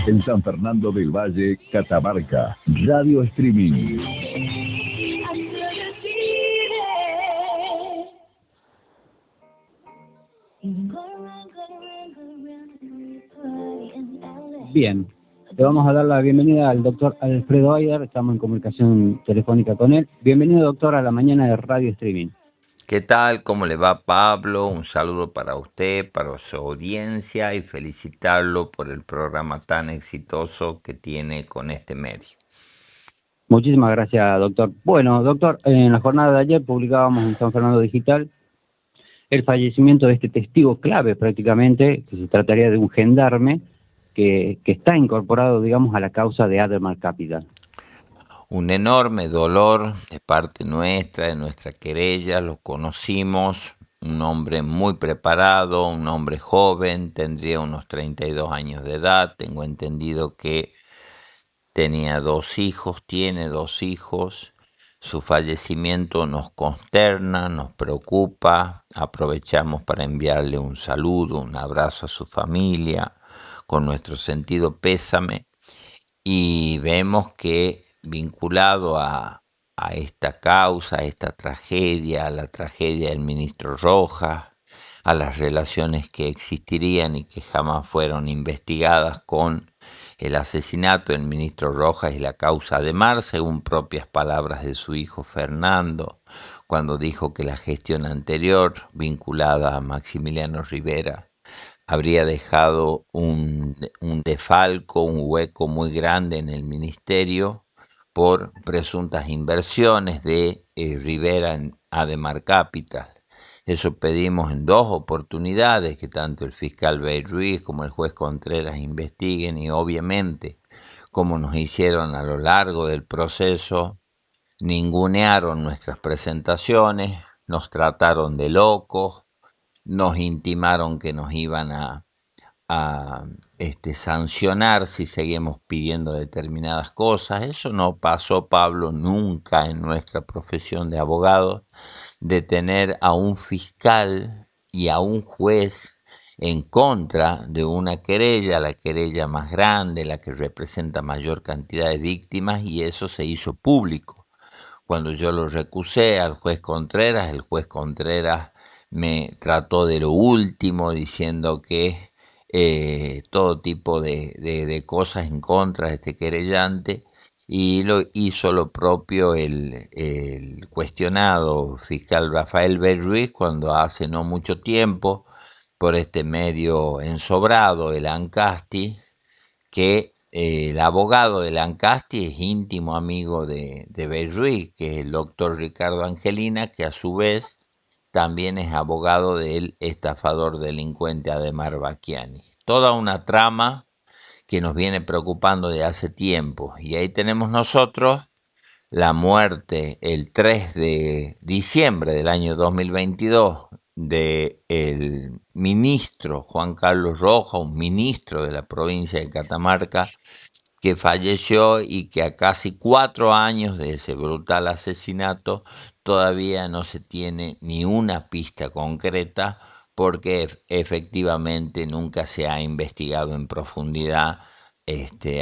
En San Fernando del Valle, Catamarca, Radio Streaming. Bien, le vamos a dar la bienvenida al doctor Alfredo Ayer, estamos en comunicación telefónica con él. Bienvenido, doctor, a la mañana de Radio Streaming. ¿Qué tal? ¿Cómo le va, Pablo? Un saludo para usted, para su audiencia y felicitarlo por el programa tan exitoso que tiene con este medio. Muchísimas gracias, doctor. Bueno, doctor, en la jornada de ayer publicábamos en San Fernando Digital el fallecimiento de este testigo clave prácticamente, que se trataría de un gendarme que está incorporado, digamos, a la causa de Ademar Capital. Un enorme dolor de parte nuestra, de nuestra querella, lo conocimos, un hombre muy preparado, un hombre joven, tendría unos 32 años de edad, tengo entendido que tenía 2 hijos, tiene 2 hijos. Su fallecimiento nos consterna, nos preocupa. Aprovechamos para enviarle un saludo, un abrazo a su familia, con nuestro sentido pésame. Y vemos que vinculado a esta causa, a esta tragedia, a la tragedia del ministro Rojas, a las relaciones que existirían y que jamás fueron investigadas con el asesinato del ministro Rojas y la causa Ademar, según propias palabras de su hijo Fernando, cuando dijo que la gestión anterior, vinculada a Maximiliano Rivera, habría dejado un defalco, un hueco muy grande en el ministerio por presuntas inversiones de Rivera en Ademar Capital. Eso pedimos en 2 oportunidades, que tanto el fiscal Bey Ruiz como el juez Contreras investiguen y obviamente, como nos hicieron a lo largo del proceso, ningunearon nuestras presentaciones, nos trataron de locos, nos intimaron que nos iban a sancionar si seguimos pidiendo determinadas cosas. Eso no pasó, Pablo, nunca en nuestra profesión de abogado, de tener a un fiscal y a un juez en contra de una querella, la querella más grande, la que representa mayor cantidad de víctimas, y eso se hizo público. Cuando yo lo recusé al juez Contreras, el juez Contreras me trató de lo último, diciendo que todo tipo de cosas en contra de este querellante, y lo hizo lo propio el cuestionado fiscal Rafael Bey Ruiz cuando hace no mucho tiempo, por este medio ensobrado, el Ancasti, que el abogado de Lancasti es íntimo amigo de Bey Ruiz, que es el doctor Ricardo Angelina, que a su vez también es abogado del estafador delincuente Ademar Bacchiani. Toda una trama que nos viene preocupando de hace tiempo. Y ahí tenemos nosotros la muerte el 3 de diciembre del año 2022 del ministro Juan Carlos Rojas, un ministro de la provincia de Catamarca, que falleció y que a casi 4 años de ese brutal asesinato todavía no se tiene ni una pista concreta, porque efectivamente nunca se ha investigado en profundidad,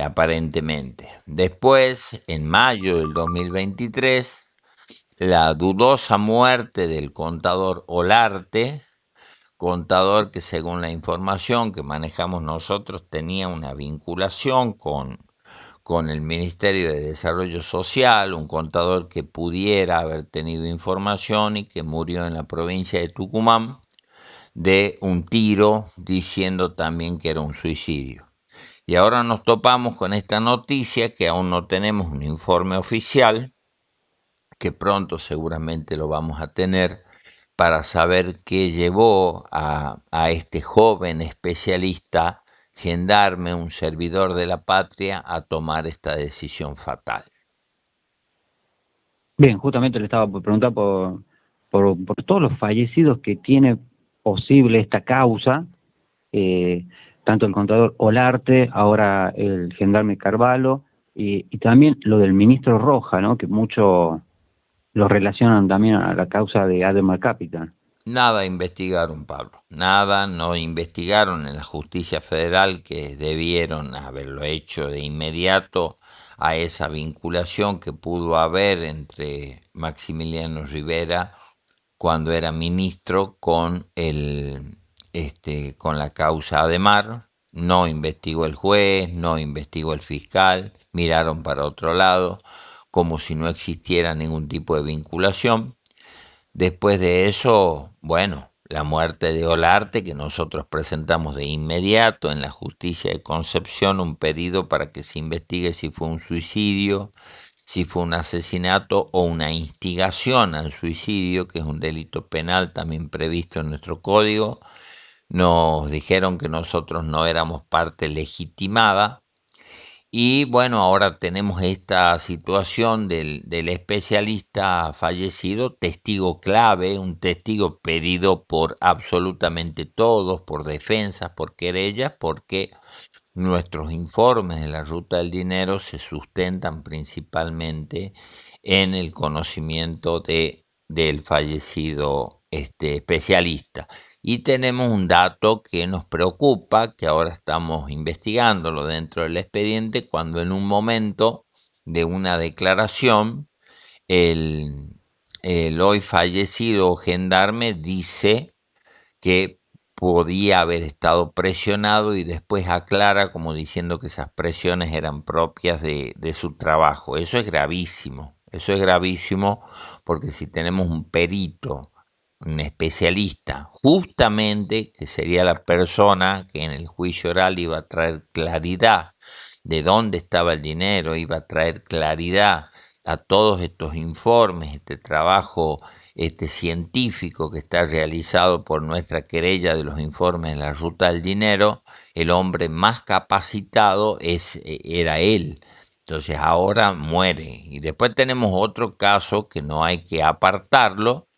aparentemente. Después, en mayo del 2023, la dudosa muerte del contador Olarte, contador que, según la información que manejamos nosotros, tenía una vinculación con el Ministerio de Desarrollo Social, un contador que pudiera haber tenido información y que murió en la provincia de Tucumán de un tiro, diciendo también que era un suicidio. Y ahora nos topamos con esta noticia, que aún no tenemos un informe oficial, que pronto seguramente lo vamos a tener, para saber qué llevó a este joven especialista, gendarme, un servidor de la patria, a tomar esta decisión fatal. Bien, justamente le estaba por preguntar por todos los fallecidos que tiene posible esta causa, tanto el contador Olarte, ahora el gendarme Carvalho, y también lo del ministro Rojas, ¿no? Que muchos lo relacionan también a la causa de Ademar Capital. Nada investigaron, Pablo. Nada, no investigaron en la justicia federal, que debieron haberlo hecho de inmediato, a esa vinculación que pudo haber entre Maximiliano Rivera cuando era ministro con con la causa Ademar. No investigó el juez, no investigó el fiscal, miraron para otro lado, como si no existiera ningún tipo de vinculación. Después de eso, bueno, la muerte de Olarte, que nosotros presentamos de inmediato en la justicia de Concepción un pedido para que se investigue si fue un suicidio, si fue un asesinato o una instigación al suicidio, que es un delito penal también previsto en nuestro código. Nos dijeron que nosotros no éramos parte legitimada. Y bueno, ahora tenemos esta situación del especialista fallecido, testigo clave, un testigo pedido por absolutamente todos, por defensas, por querellas, porque nuestros informes de la ruta del dinero se sustentan principalmente en el conocimiento del fallecido especialista. Y tenemos un dato que nos preocupa, que ahora estamos investigándolo dentro del expediente, cuando en un momento de una declaración, el, el hoy fallecido gendarme dice que podía haber estado presionado, y después aclara como diciendo que esas presiones eran propias de su trabajo. Eso es gravísimo, porque si tenemos un perito, un especialista, justamente, que sería la persona que en el juicio oral iba a traer claridad de dónde estaba el dinero, iba a traer claridad a todos estos informes, este trabajo científico que está realizado por nuestra querella de los informes de la ruta del dinero, el hombre más capacitado era él. Entonces ahora muere. Y después tenemos otro caso que no hay que apartarlo,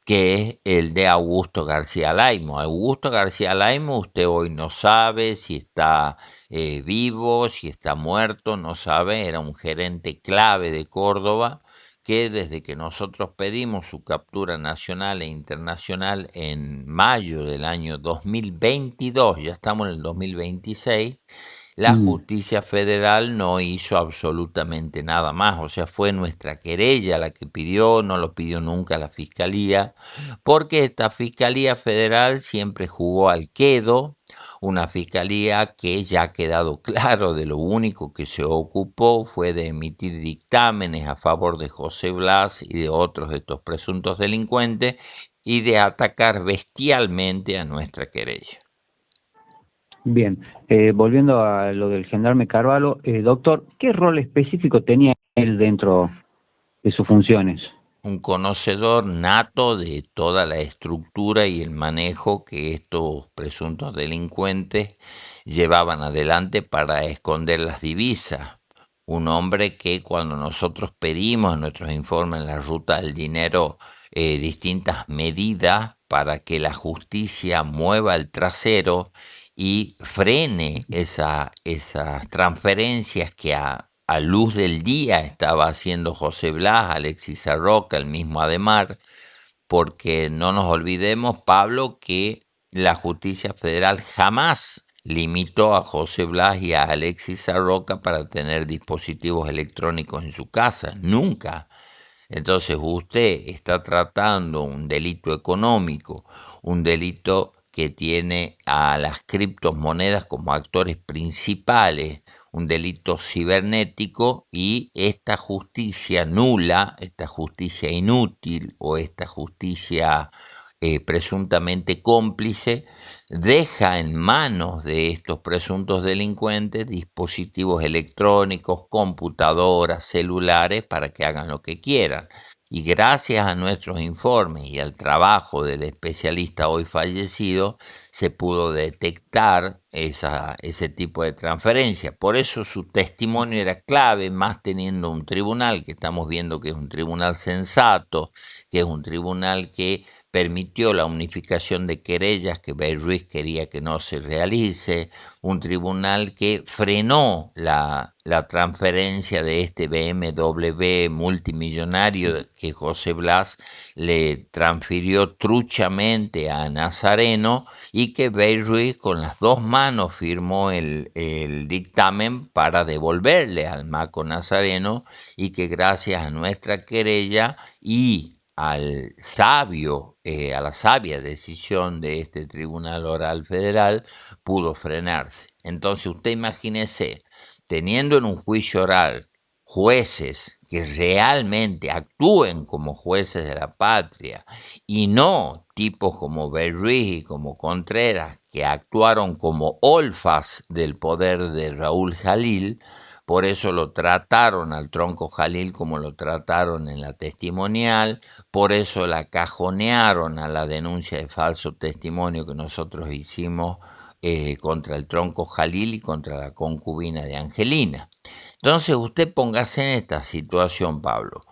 que es el de Augusto García Laimo. Augusto García Laimo, usted hoy no sabe si está vivo, si está muerto, no sabe. Era un gerente clave de Córdoba, que desde que nosotros pedimos su captura nacional e internacional en mayo del año 2022, ya estamos en el 2026, la justicia federal no hizo absolutamente nada más. O sea, fue nuestra querella la que pidió, no lo pidió nunca la fiscalía, porque esta fiscalía federal siempre jugó al quedo, una fiscalía que ya ha quedado claro de lo único que se ocupó fue de emitir dictámenes a favor de José Blas y de otros de estos presuntos delincuentes, y de atacar bestialmente a nuestra querella. Bien, volviendo a lo del gendarme Carvalho, doctor, ¿qué rol específico tenía él dentro de sus funciones? Un conocedor nato de toda la estructura y el manejo que estos presuntos delincuentes llevaban adelante para esconder las divisas. Un hombre que, cuando nosotros pedimos en nuestros informes en la ruta del dinero distintas medidas para que la justicia mueva el trasero y frene esas transferencias que a luz del día estaba haciendo José Blas, Alexis Sarroca, el mismo Ademar, porque no nos olvidemos, Pablo, que la justicia federal jamás limitó a José Blas y a Alexis Sarroca para tener dispositivos electrónicos en su casa, nunca. Entonces usted está tratando un delito económico, un delito que tiene a las criptomonedas como actores principales, un delito cibernético, y esta justicia nula, esta justicia inútil o esta justicia presuntamente cómplice, deja en manos de estos presuntos delincuentes dispositivos electrónicos, computadoras, celulares, para que hagan lo que quieran. Y gracias a nuestros informes y al trabajo del especialista hoy fallecido, se pudo detectar ese tipo de transferencia. Por eso su testimonio era clave, más teniendo un tribunal que estamos viendo que es un tribunal sensato, que es un tribunal que permitió la unificación de querellas que Bay Ruiz quería que no se realice, un tribunal que frenó la transferencia de este BMW multimillonario que José Blas le transfirió truchamente a Nazareno, y que Bay Ruiz con las dos manos firmó el dictamen para devolverle al Maco Nazareno, y que gracias a nuestra querella y al a la sabia decisión de este Tribunal Oral Federal, pudo frenarse. Entonces usted imagínese, teniendo en un juicio oral jueces que realmente actúen como jueces de la patria, y no tipos como Bay Ruiz y como Contreras, que actuaron como olfas del poder de Raúl Jalil. Por eso lo trataron al Tronco Jalil como lo trataron en la testimonial, por eso la cajonearon a la denuncia de falso testimonio que nosotros hicimos contra el Tronco Jalil y contra la concubina de Angelina. Entonces usted póngase en esta situación, Pablo.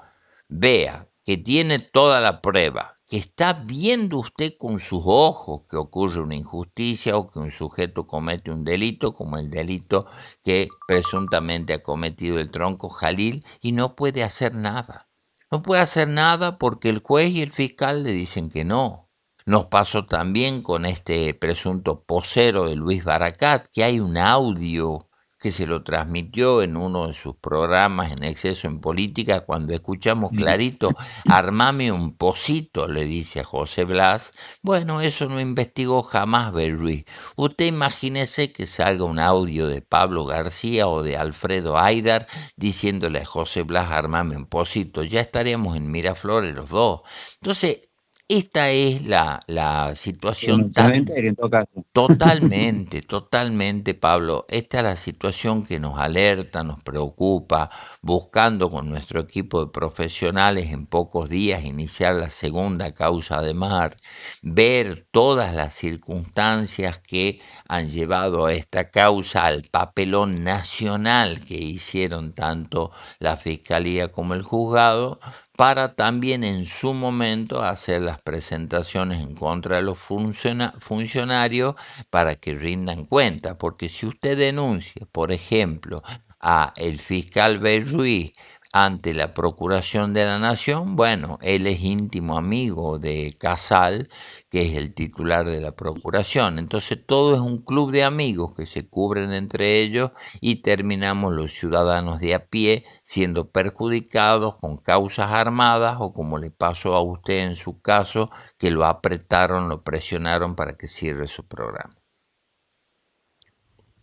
Vea que tiene toda la prueba, que está viendo usted con sus ojos que ocurre una injusticia o que un sujeto comete un delito, como el delito que presuntamente ha cometido el Tronco Jalil, y no puede hacer nada. No puede hacer nada porque el juez y el fiscal le dicen que no. Nos pasó también con este presunto posero de Luis Baracat, que hay un audio que se lo transmitió en uno de sus programas en Exceso en Política, cuando escuchamos clarito, armame un pocito, le dice a José Blas. Bueno, eso no investigó jamás Bay Ruiz. Usted imagínese que salga un audio de Pablo García o de Alfredo Aidar diciéndole a José Blas, armame un pocito. Ya estaríamos en Miraflores los dos. Entonces, esta es la situación tan... En todo caso. Totalmente, totalmente, Pablo. Esta es la situación que nos alerta, nos preocupa, buscando con nuestro equipo de profesionales en pocos días iniciar la segunda causa de mar, ver todas las circunstancias que han llevado a esta causa, al papelón nacional que hicieron tanto la Fiscalía como el juzgado, para también en su momento hacer las presentaciones en contra de los funcionarios para que rindan cuenta, porque si usted denuncia, por ejemplo, a el fiscal Bay Ruiz ante la Procuración de la Nación, bueno, él es íntimo amigo de Casal, que es el titular de la Procuración. Entonces todo es un club de amigos que se cubren entre ellos, y terminamos los ciudadanos de a pie siendo perjudicados con causas armadas, o como le pasó a usted en su caso, que lo apretaron, lo presionaron para que cierre su programa.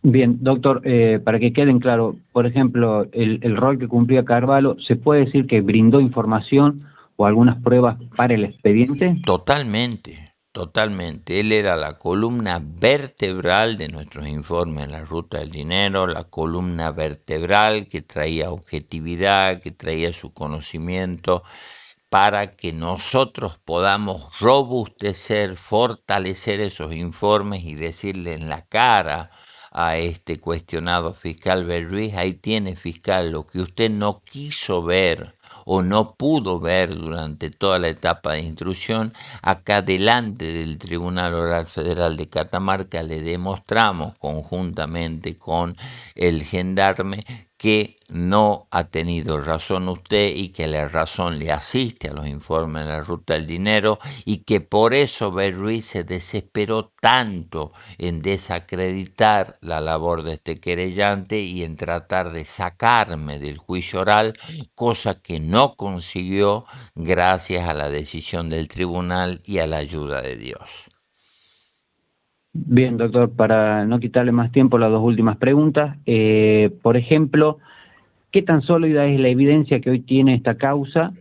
Bien, doctor, para que queden claro, por ejemplo, el rol que cumplía Carvalho, ¿se puede decir que brindó información o algunas pruebas para el expediente? Totalmente, totalmente. Él era la columna vertebral de nuestros informes en la Ruta del Dinero, la columna vertebral que traía objetividad, que traía su conocimiento, para que nosotros podamos robustecer, fortalecer esos informes y decirle en la cara a este cuestionado fiscal Bay Ruiz: ahí tiene, fiscal, lo que usted no quiso ver o no pudo ver durante toda la etapa de instrucción. Acá delante del Tribunal Oral Federal de Catamarca le demostramos conjuntamente con el gendarme que no ha tenido razón usted, y que la razón le asiste a los informes de la Ruta del Dinero, y que por eso Bay Ruiz se desesperó tanto en desacreditar la labor de este querellante y en tratar de sacarme del juicio oral, cosa que no consiguió gracias a la decisión del tribunal y a la ayuda de Dios. Bien, doctor, para no quitarle más tiempo, las dos últimas preguntas. Por ejemplo, ¿qué tan sólida es la evidencia que hoy tiene esta causa?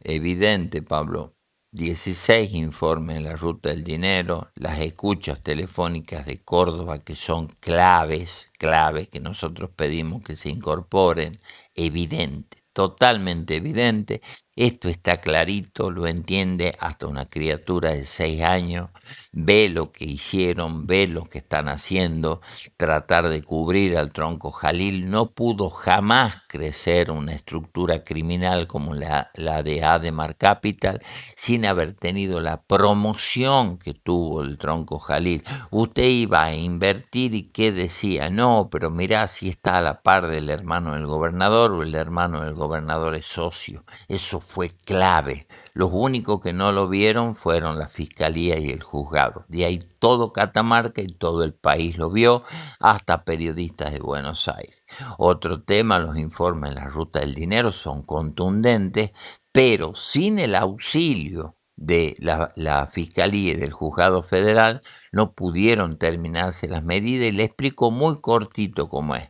Evidente, Pablo. 16 informes en la Ruta del Dinero, las escuchas telefónicas de Córdoba, que son claves, que nosotros pedimos que se incorporen, evidente, totalmente evidente, Esto está clarito, lo entiende hasta una criatura de 6 años, ve lo que hicieron, ve lo que están haciendo, tratar de cubrir al tronco Jalil. No pudo jamás crecer una estructura criminal como la de Ademar Capital sin haber tenido la promoción que tuvo el tronco Jalil. Usted iba a invertir y ¿qué decía? No, pero mirá si está a la par del hermano del gobernador o el hermano del gobernador es socio. Eso fue clave. Los únicos que no lo vieron fueron la fiscalía y el juzgado. De ahí todo Catamarca y todo el país lo vio, hasta periodistas de Buenos Aires. Otro tema, los informes de la ruta del dinero son contundentes, pero sin el auxilio de la Fiscalía y del Juzgado Federal no pudieron terminarse las medidas y le explico muy cortito cómo es.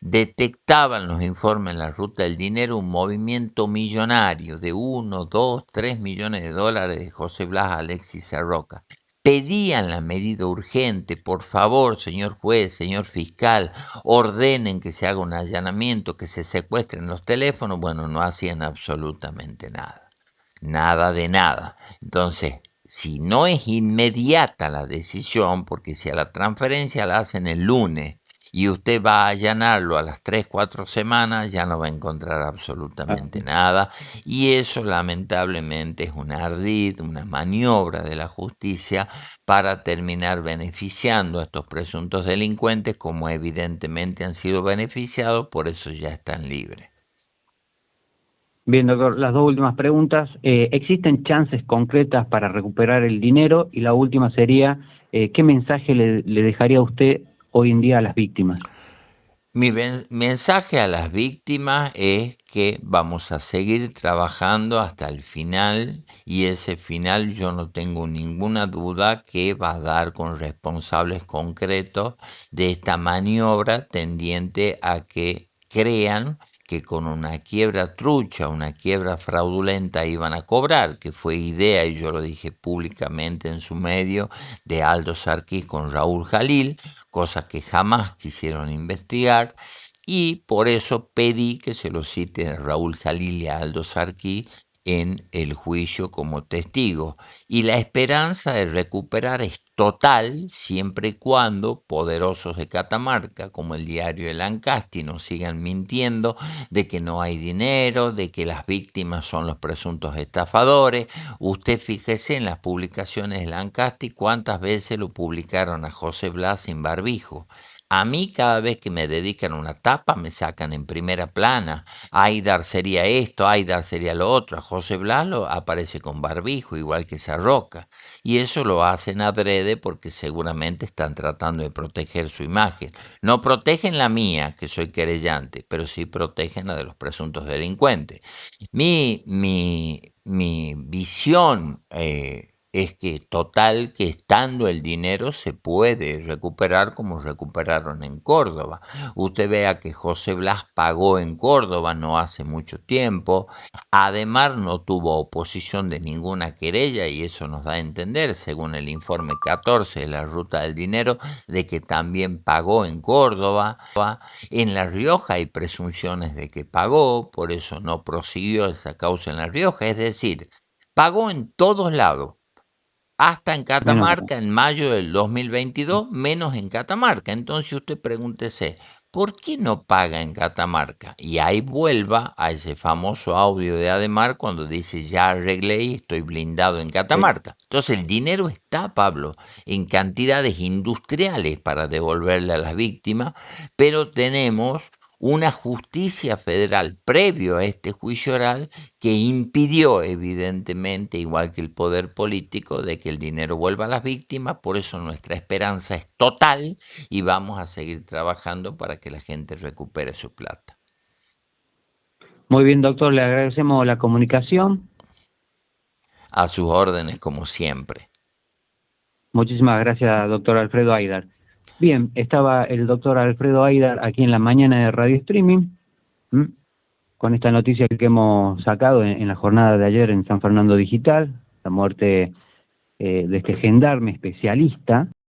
Detectaban los informes en la ruta del dinero un movimiento millonario de 1, 2, 3 millones de dólares de José Blas a Alexis Sarroca. Pedían la medida urgente, por favor, señor juez, señor fiscal, ordenen que se haga un allanamiento, que se secuestren los teléfonos. Bueno, no hacían absolutamente nada, nada de nada. Entonces, si no es inmediata la decisión, porque si a la transferencia la hacen el lunes y usted va a allanarlo a las 3, 4 semanas, ya no va a encontrar absolutamente nada. Y eso lamentablemente es un ardid, una maniobra de la justicia para terminar beneficiando a estos presuntos delincuentes, como evidentemente han sido beneficiados, por eso ya están libres. Bien, doctor, las dos últimas preguntas. ¿Existen chances concretas para recuperar el dinero? Y la última sería, ¿qué mensaje le dejaría usted hoy en día a las víctimas? Mi mensaje a las víctimas es que vamos a seguir trabajando hasta el final y ese final yo no tengo ninguna duda que va a dar con responsables concretos de esta maniobra tendiente a que crean que con una quiebra trucha, una quiebra fraudulenta iban a cobrar, que fue idea, y yo lo dije públicamente en su medio, de Aldo Sarquís con Raúl Jalil, cosas que jamás quisieron investigar, y por eso pedí que se lo citen a Raúl Jalil y a Aldo Sarquí en el juicio como testigos. Y la esperanza de recuperar es total siempre y cuando poderosos de Catamarca, como el diario El Ancasti, nos sigan mintiendo de que no hay dinero, de que las víctimas son los presuntos estafadores. Usted fíjese en las publicaciones del Ancasti cuántas veces lo publicaron a José Blas sin barbijo. A mí cada vez que me dedican una tapa me sacan en primera plana. Aidar sería esto, Aidar sería lo otro. A José Blas aparece con barbijo, igual que Sarroca. Y eso lo hacen adrede porque seguramente están tratando de proteger su imagen. No protegen la mía, que soy querellante, pero sí protegen la de los presuntos delincuentes. Mi visión es que total, que estando el dinero se puede recuperar como recuperaron en Córdoba. Usted vea que José Blas pagó en Córdoba no hace mucho tiempo. Además no tuvo oposición de ninguna querella y eso nos da a entender, según el informe 14 de la Ruta del Dinero, de que también pagó en Córdoba. En La Rioja hay presunciones de que pagó, por eso no prosiguió esa causa en La Rioja. Es decir, pagó en todos lados. Hasta en Catamarca en mayo del 2022, menos en Catamarca. Entonces usted pregúntese, ¿por qué no paga en Catamarca? Y ahí vuelva a ese famoso audio de Ademar cuando dice, ya arreglé y estoy blindado en Catamarca. Entonces el dinero está, Pablo, en cantidades industriales para devolverle a las víctimas, pero tenemos una justicia federal previo a este juicio oral que impidió evidentemente, igual que el poder político, de que el dinero vuelva a las víctimas. Por eso nuestra esperanza es total y vamos a seguir trabajando para que la gente recupere su plata. Muy bien, doctor, le agradecemos la comunicación. A sus órdenes, como siempre. Muchísimas gracias, doctor Alfredo Aidar. Bien, estaba el doctor Alfredo Aidar aquí en la mañana de Radio Streaming, con esta noticia que hemos sacado en la jornada de ayer en San Fernando Digital, la muerte de este gendarme especialista